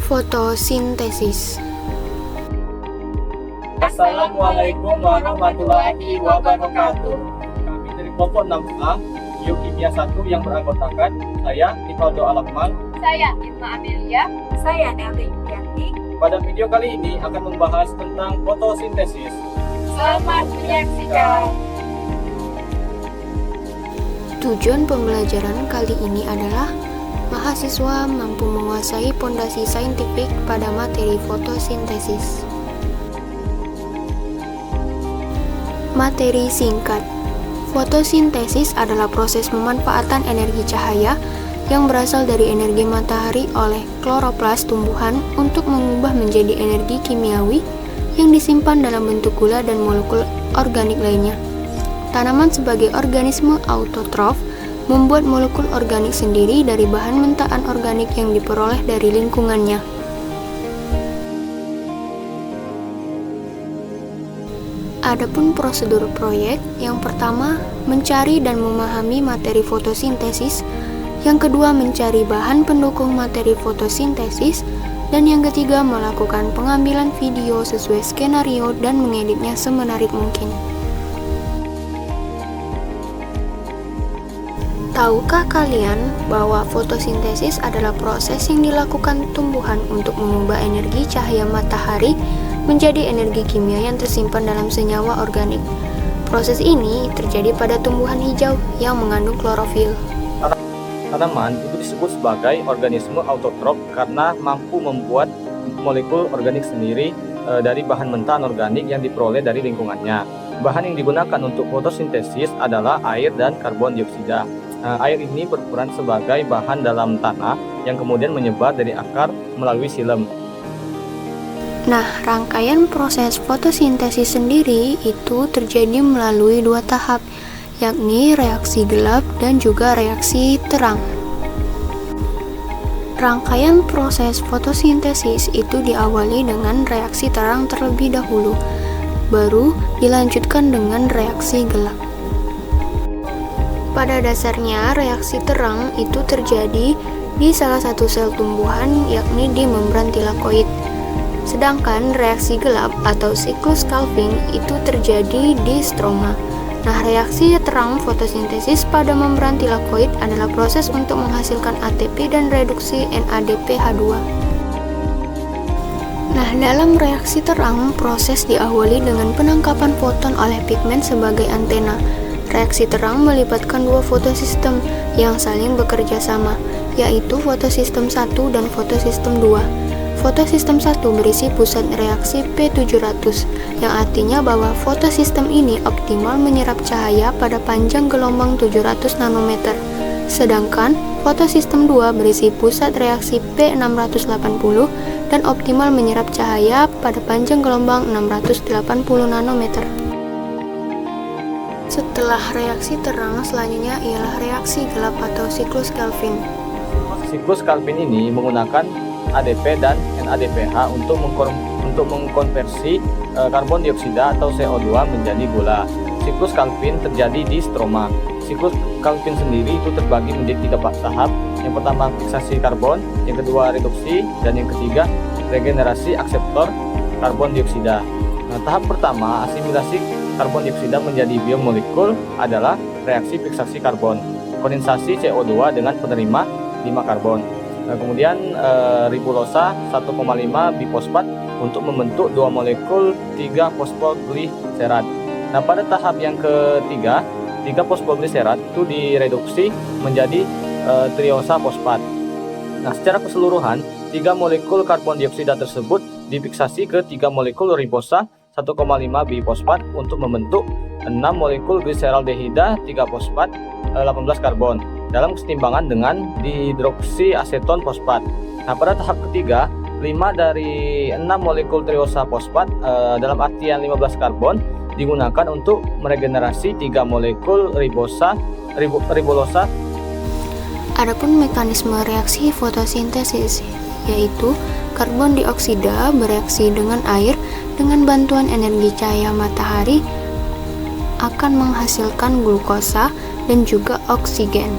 Fotosintesis. Assalamualaikum warahmatullahi wabarakatuh. Kami dari kelompok 6A Biokimia 1 yang beranggotakan saya Rivaldo Alakmal, saya Irma Amelia, saya Nelly Yulianti. Pada video kali ini akan membahas tentang fotosintesis. Selamat menyaksikan. Tujuan pembelajaran kali ini adalah mahasiswa mampu menguasai pondasi saintifik pada materi fotosintesis. Materi singkat. Fotosintesis adalah proses pemanfaatan energi cahaya yang berasal dari energi matahari oleh kloroplas tumbuhan untuk mengubah menjadi energi kimiawi yang disimpan dalam bentuk gula dan molekul organik lainnya. Tanaman sebagai organisme autotrof membuat molekul organik sendiri dari bahan mentahan organik yang diperoleh dari lingkungannya. Adapun prosedur proyek, yang pertama mencari dan memahami materi fotosintesis, yang kedua mencari bahan pendukung materi fotosintesis, dan yang ketiga melakukan pengambilan video sesuai skenario dan mengeditnya semenarik mungkin. Tahukah kalian bahwa fotosintesis adalah proses yang dilakukan tumbuhan untuk mengubah energi cahaya matahari menjadi energi kimia yang tersimpan dalam senyawa organik? Proses ini terjadi pada tumbuhan hijau yang mengandung klorofil. Tanaman itu disebut sebagai organisme autotrof karena mampu membuat molekul organik sendiri dari bahan mentahan organik yang diperoleh dari lingkungannya. Bahan yang digunakan untuk fotosintesis adalah air dan karbon dioksida. Air ini berperan sebagai bahan dalam tanah yang kemudian menyebar dari akar melalui xilem. Nah, rangkaian proses fotosintesis sendiri itu terjadi melalui dua tahap, yakni reaksi gelap dan juga reaksi terang. Rangkaian proses fotosintesis itu diawali dengan reaksi terang terlebih dahulu, baru dilanjutkan dengan reaksi gelap. Pada dasarnya, reaksi terang itu terjadi di salah satu sel tumbuhan, yakni di membran tilakoid. Sedangkan reaksi gelap atau siklus Calvin itu terjadi di stroma. Nah, reaksi terang fotosintesis pada membran tilakoid adalah proses untuk menghasilkan ATP dan reduksi NADPH2. Nah, dalam reaksi terang, proses diawali dengan penangkapan foton oleh pigmen sebagai antena. Reaksi terang melibatkan dua fotosistem yang saling bekerja sama, yaitu fotosistem 1 dan fotosistem 2. Fotosistem 1 berisi pusat reaksi P700, yang artinya bahwa fotosistem ini optimal menyerap cahaya pada panjang gelombang 700 nanometer. Sedangkan fotosistem 2 berisi pusat reaksi P680 dan optimal menyerap cahaya pada panjang gelombang 680 nanometer. Setelah reaksi terang, selanjutnya ialah reaksi gelap atau siklus Calvin. Siklus Calvin ini menggunakan ADP dan NADPH untuk mengkonversi karbon dioksida atau CO2 menjadi gula. Siklus Calvin terjadi di stroma. Siklus Calvin sendiri itu terbagi menjadi 3 tahap. Yang pertama fiksasi karbon, yang kedua reduksi, dan yang ketiga regenerasi akseptor karbon dioksida. Nah, tahap pertama asimilasi karbon dioksida menjadi biomolekul adalah reaksi fiksasi karbon, kondensasi CO2 dengan penerima 5 karbon. Nah, kemudian ribulosa 1,5 bifosfat untuk membentuk 2 molekul 3 fosfogliserat. Nah, pada tahap yang ketiga, 3 fosfogliserat itu direduksi menjadi triosa fosfat. Nah, secara keseluruhan 3 molekul karbon dioksida tersebut difiksasi ke 3 molekul ribosa 1,5 bifosfat untuk membentuk 6 molekul gliseraldehida 3 fosfat 18 karbon dalam kesetimbangan dengan dihidroksiaseton fosfat. Nah, pada tahap ketiga, 5 dari 6 molekul triosa fosfat dalam artian 15 karbon digunakan untuk meregenerasi 3 molekul ribulosa. Adapun mekanisme reaksi fotosintesis, yaitu karbon dioksida bereaksi dengan air dengan bantuan energi cahaya matahari akan menghasilkan glukosa dan juga oksigen.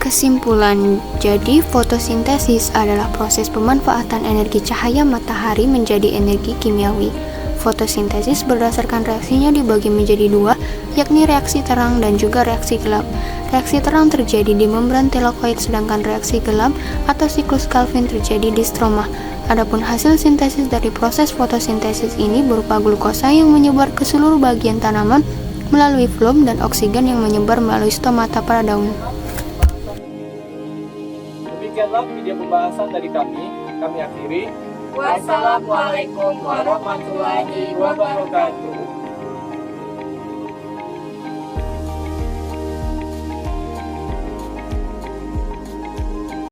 Kesimpulan, jadi fotosintesis adalah proses pemanfaatan energi cahaya matahari menjadi energi kimiawi. Fotosintesis berdasarkan reaksinya dibagi menjadi dua, yakni reaksi terang dan juga reaksi gelap. Reaksi terang terjadi di membran telokoid, sedangkan reaksi gelap atau siklus Calvin terjadi di stroma. Adapun hasil sintesis dari proses fotosintesis ini berupa glukosa yang menyebar ke seluruh bagian tanaman melalui floem dan oksigen yang menyebar melalui stomata pada daun. Demikianlah video pembahasan dari kami akhiri. Wassalamualaikum warahmatullahi wabarakatuh.